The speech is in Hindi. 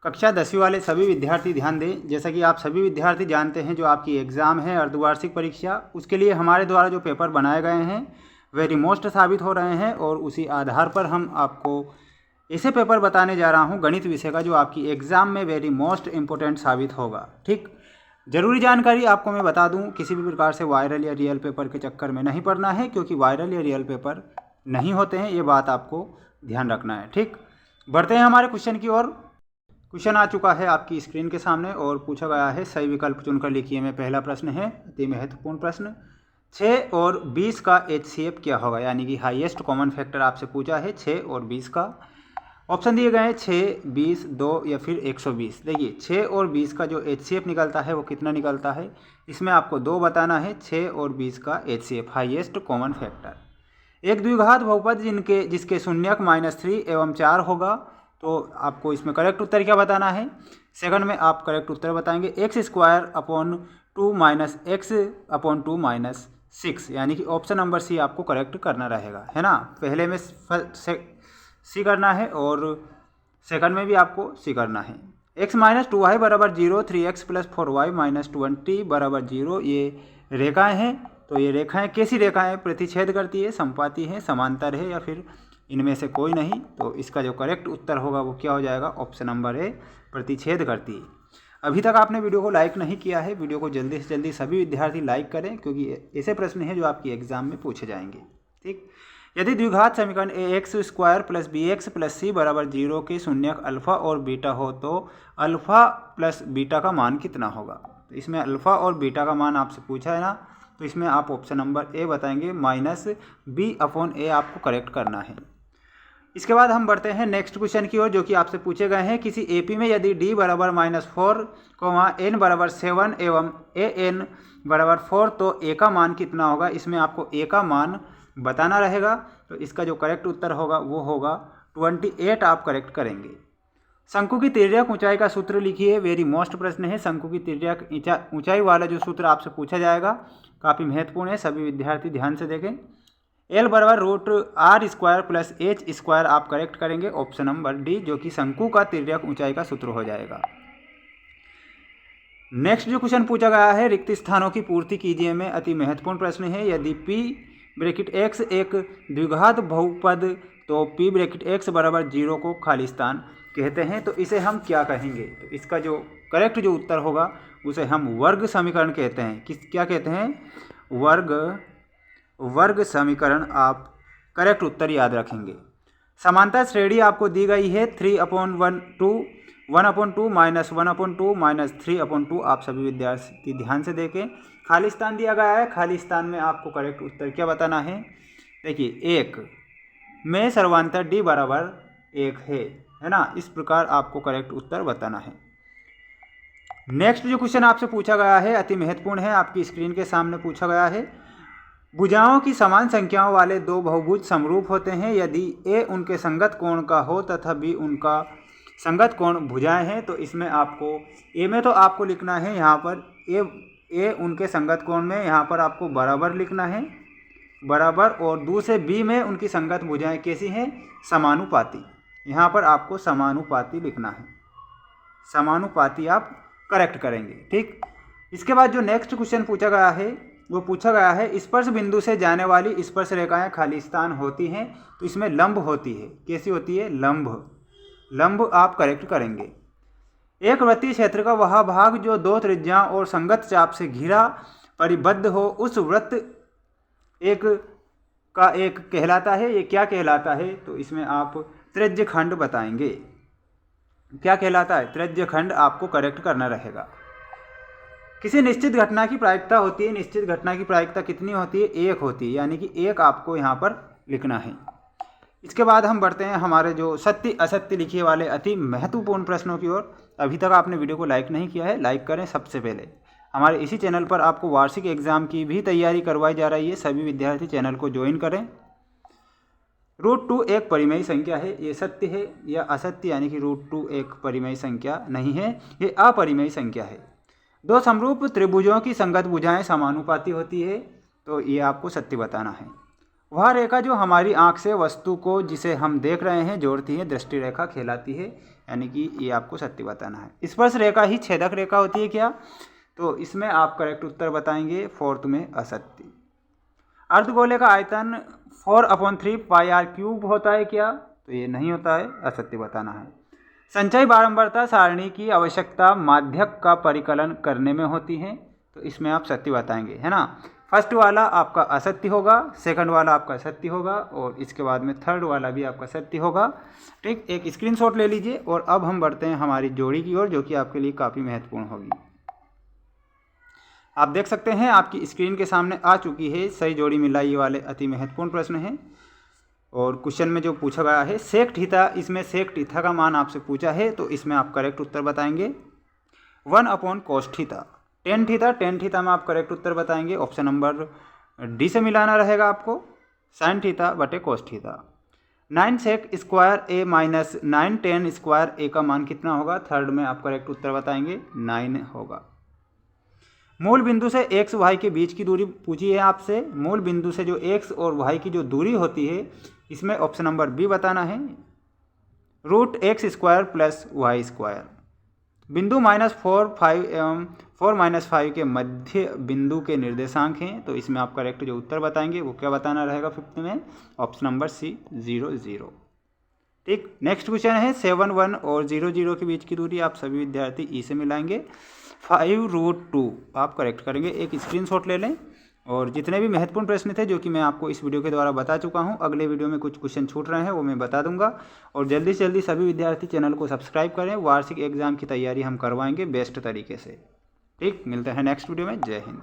कक्षा 10वीं वाले सभी विद्यार्थी ध्यान दें। जैसा कि आप सभी विद्यार्थी जानते हैं, जो आपकी एग्ज़ाम है अर्धवार्षिक परीक्षा, उसके लिए हमारे द्वारा जो पेपर बनाए गए हैं वे रिमोस्ट साबित हो रहे हैं और उसी आधार पर हम आपको ऐसे पेपर बताने जा रहा हूं गणित विषय का जो आपकी एग्ज़ाम में वेरी मोस्ट इम्पोर्टेंट साबित होगा। ठीक, ज़रूरी जानकारी आपको मैं बता दूं, किसी भी प्रकार से वायरल या रियल पेपर के चक्कर में नहीं पड़ना है, क्योंकि वायरल या रियल पेपर नहीं होते हैं, ये बात आपको ध्यान रखना है। ठीक, बढ़ते हैं हमारे क्वेश्चन की ओर। क्वेश्चन आ चुका है आपकी स्क्रीन के सामने और पूछा गया है, सही विकल्प चुनकर लिखिए में पहला प्रश्न है, अति महत्वपूर्ण प्रश्न। 6 और 20 का HCF क्या होगा, यानी कि हाईएस्ट कॉमन फैक्टर आपसे पूछा है 6 और 20 का। ऑप्शन दिए गए हैं 6, 20, 2 या फिर 120। देखिए 6 और 20 का जो HCF निकलता है वो कितना निकलता है, इसमें आपको 2 बताना है। 6 और 20 का HCF हाईएस्ट कॉमन फैक्टर। एक द्विघात बहुपद जिसके शून्यक -3 एवं 4 होगा, तो आपको इसमें करेक्ट उत्तर क्या बताना है। सेकंड में आप करेक्ट उत्तर बताएंगे x² - x/2 - 6, यानी कि ऑप्शन नंबर सी आपको करेक्ट करना रहेगा, है ना। पहले में सी करना है और सेकंड में भी आपको सी करना है। x - 2y = 0, 3x + 4y - 20 = 0 ये रेखाएं हैं। तो ये रेखाएं कैसी रेखाएं प्रतिच्छेद करती है, समपाती है, समांतर है या फिर इनमें से कोई नहीं। तो इसका जो करेक्ट उत्तर होगा वो क्या हो जाएगा, ऑप्शन नंबर ए, प्रतिच्छेद करती है। अभी तक आपने वीडियो को लाइक नहीं किया है, वीडियो को जल्दी से जल्दी सभी विद्यार्थी लाइक करें, क्योंकि ऐसे प्रश्न हैं जो आपकी एग्जाम में पूछे जाएंगे। ठीक, यदि द्विघात समीकरण ax² + bx + c = 0 के शून्यक अल्फा और बीटा हो, तो अल्फा प्लस बीटा का मान कितना होगा। तो इसमें अल्फा और बीटा का मान आपसे पूछा है ना, तो इसमें आप ऑप्शन नंबर ए बताएंगे, -b/a आपको करेक्ट करना है। इसके बाद हम बढ़ते हैं नेक्स्ट क्वेश्चन की ओर, जो कि आपसे पूछे गए हैं, किसी AP में यदि d = -4, n = 7 एवं an = 4, तो a का मान कितना होगा। इसमें आपको a का मान बताना रहेगा। तो इसका जो करेक्ट उत्तर होगा वो होगा 28, आप करेक्ट करेंगे। शंकु की तिर्यक ऊंचाई का सूत्र लिखिए, वेरी मोस्ट प्रश्न है। शंकु की तिर्यक ऊंचाई वाला जो सूत्र आपसे पूछा जाएगा काफ़ी महत्वपूर्ण है, सभी विद्यार्थी ध्यान से देखें। L = √r² + h², आप करेक्ट करेंगे ऑप्शन नंबर डी, जो कि शंकु का तिर्यक ऊंचाई का सूत्र हो जाएगा। नेक्स्ट जो क्वेश्चन पूछा गया है, रिक्त स्थानों की पूर्ति कीजिए में अति महत्वपूर्ण प्रश्न है। यदि P(x) एक द्विघात बहुपद, तो P(x) = 0 को खाली स्थान कहते हैं। तो इसे हम क्या कहेंगे, तो इसका जो करेक्ट जो उत्तर होगा उसे हम वर्ग समीकरण कहते हैं। क्या कहते हैं, वर्ग समीकरण, आप करेक्ट उत्तर याद रखेंगे। समांतर श्रेणी आपको दी गई है 3/2, 1/2 -1/2 -3/2, आप सभी विद्यार्थी ध्यान से देखें। खाली स्थान दिया गया है, खाली स्थान में आपको करेक्ट उत्तर क्या बताना है। देखिए 1 में सर्वांतर d = 1 है ना, इस प्रकार आपको करेक्ट उत्तर बताना है। नेक्स्ट जो क्वेश्चन आपसे पूछा गया है अति महत्वपूर्ण है, आपकी स्क्रीन के सामने पूछा गया है, भुजाओं की समान संख्याओं वाले दो बहुभुज समरूप होते हैं यदि a उनके संगत कोण का हो तथा b उनका संगत कोण भुजाएं हैं। तो इसमें आपको a में तो आपको लिखना है यहाँ पर a उनके संगत कोण में यहाँ पर आपको बराबर लिखना है, बराबर, और दूसरे b में उनकी संगत भुजाएं कैसी हैं, समानुपाती। यहाँ पर आपको समानुपाती लिखना है, समानुपाती आप करेक्ट करेंगे। ठीक, इसके बाद जो नेक्स्ट क्वेश्चन पूछा गया है वो पूछा गया है, स्पर्श बिंदु से जाने वाली स्पर्श रेखाएं खाली स्थान होती हैं, तो इसमें लंब होती है। कैसी होती है, लंब आप करेक्ट करेंगे। एक वृत्तीय क्षेत्र का वह भाग जो 2 त्रिज्याओं और संगत चाप से घिरा परिबद्ध हो, उस वृत्त एक कहलाता है। ये क्या कहलाता है, तो इसमें आप त्रिज्यखंड बताएंगे। क्या कहलाता है, त्रिज्यखंड आपको करेक्ट करना रहेगा। किसी निश्चित घटना की प्रायिकता होती है, निश्चित घटना की प्रायिकता कितनी होती है, 1 होती है, यानी कि 1 आपको यहाँ पर लिखना है। इसके बाद हम बढ़ते हैं हमारे जो सत्य असत्य लिखिए वाले अति महत्वपूर्ण प्रश्नों की ओर। अभी तक आपने वीडियो को लाइक नहीं किया है, लाइक करें सबसे पहले। हमारे इसी चैनल पर आपको वार्षिक एग्जाम की भी तैयारी करवाई जा रही है, सभी विद्यार्थी चैनल को ज्वाइन करें। √2 एक परिमेय संख्या है, ये सत्य है या असत्य, यानी कि √2 एक परिमेय संख्या नहीं है, ये अपरिमेय संख्या है। 2 समरूप त्रिभुजों की संगत भुजाएं समानुपाती होती है, तो ये आपको सत्य बताना है। वह रेखा जो हमारी आँख से वस्तु को जिसे हम देख रहे हैं जोड़ती है दृष्टि रेखा कहलाती है, यानी कि ये आपको सत्य बताना है। स्पर्श रेखा ही छेदक रेखा होती है क्या? तो इसमें आप करेक्ट उत्तर बताएंगे फोर्थ में असत्य। अर्धगोले का आयतन 4/3 πr³ होता है क्या? तो ये नहीं होता है, असत्य बताना है। संचयी बारंबारता सारणी की आवश्यकता माध्यक का परिकलन करने में होती है, तो इसमें आप सत्य बताएंगे, है ना। फर्स्ट वाला आपका असत्य होगा, सेकंड वाला आपका सत्य होगा और इसके बाद में थर्ड वाला भी आपका सत्य होगा। ठीक, एक स्क्रीनशॉट ले लीजिए और अब हम बढ़ते हैं हमारी जोड़ी की ओर, जो कि आपके लिए काफ़ी महत्वपूर्ण होगी। आप देख सकते हैं आपकी स्क्रीन के सामने आ चुकी है सही जोड़ी मिलाई वाले अति महत्वपूर्ण प्रश्न हैं। और क्वेश्चन में जो पूछा गया है सेक थीटा, इसमें सेक थीटा का मान आपसे पूछा है, तो इसमें आप करेक्ट उत्तर बताएंगे 1/cos थीटा। टेन थीटा में आप करेक्ट उत्तर बताएंगे, ऑप्शन नंबर डी से मिलाना रहेगा आपको, साइन थीटा बटे कोस थीटा। 9 सेक स्क्वायर ए माइनस 9 टेन स्क्वायर ए का मान कितना होगा? थर्ड में आप करेक्ट उत्तर बताएंगे 9 होगा। मूल बिंदु से x y के बीच की दूरी पूछी है आपसे। मूल बिंदु से जो x और y की जो दूरी होती है, इसमें ऑप्शन नंबर बी बताना है, √x² + y²। बिंदु -4 एवं 4-5 के मध्य बिंदु के निर्देशांक हैं, तो इसमें आप करेक्ट जो उत्तर बताएंगे वो क्या बताना रहेगा फिफ्थ में, ऑप्शन नंबर सी 0-0। ठीक, नेक्स्ट क्वेश्चन है 7-1 और 0-0 के बीच की दूरी आप सभी विद्यार्थी ई से मिलाएंगे। 5√2 आप करेक्ट करेंगे, एक स्क्रीनशॉट ले लें। और जितने भी महत्वपूर्ण प्रश्न थे जो कि मैं आपको इस वीडियो के द्वारा बता चुका हूं, अगले वीडियो में कुछ क्वेश्चन छूट रहे हैं वो मैं बता दूंगा। और जल्दी से जल्दी सभी विद्यार्थी चैनल को सब्सक्राइब करें, वार्षिक एग्जाम की तैयारी हम करवाएंगे बेस्ट तरीके से। ठीक, मिलते हैं नेक्स्ट वीडियो में। जय हिंद।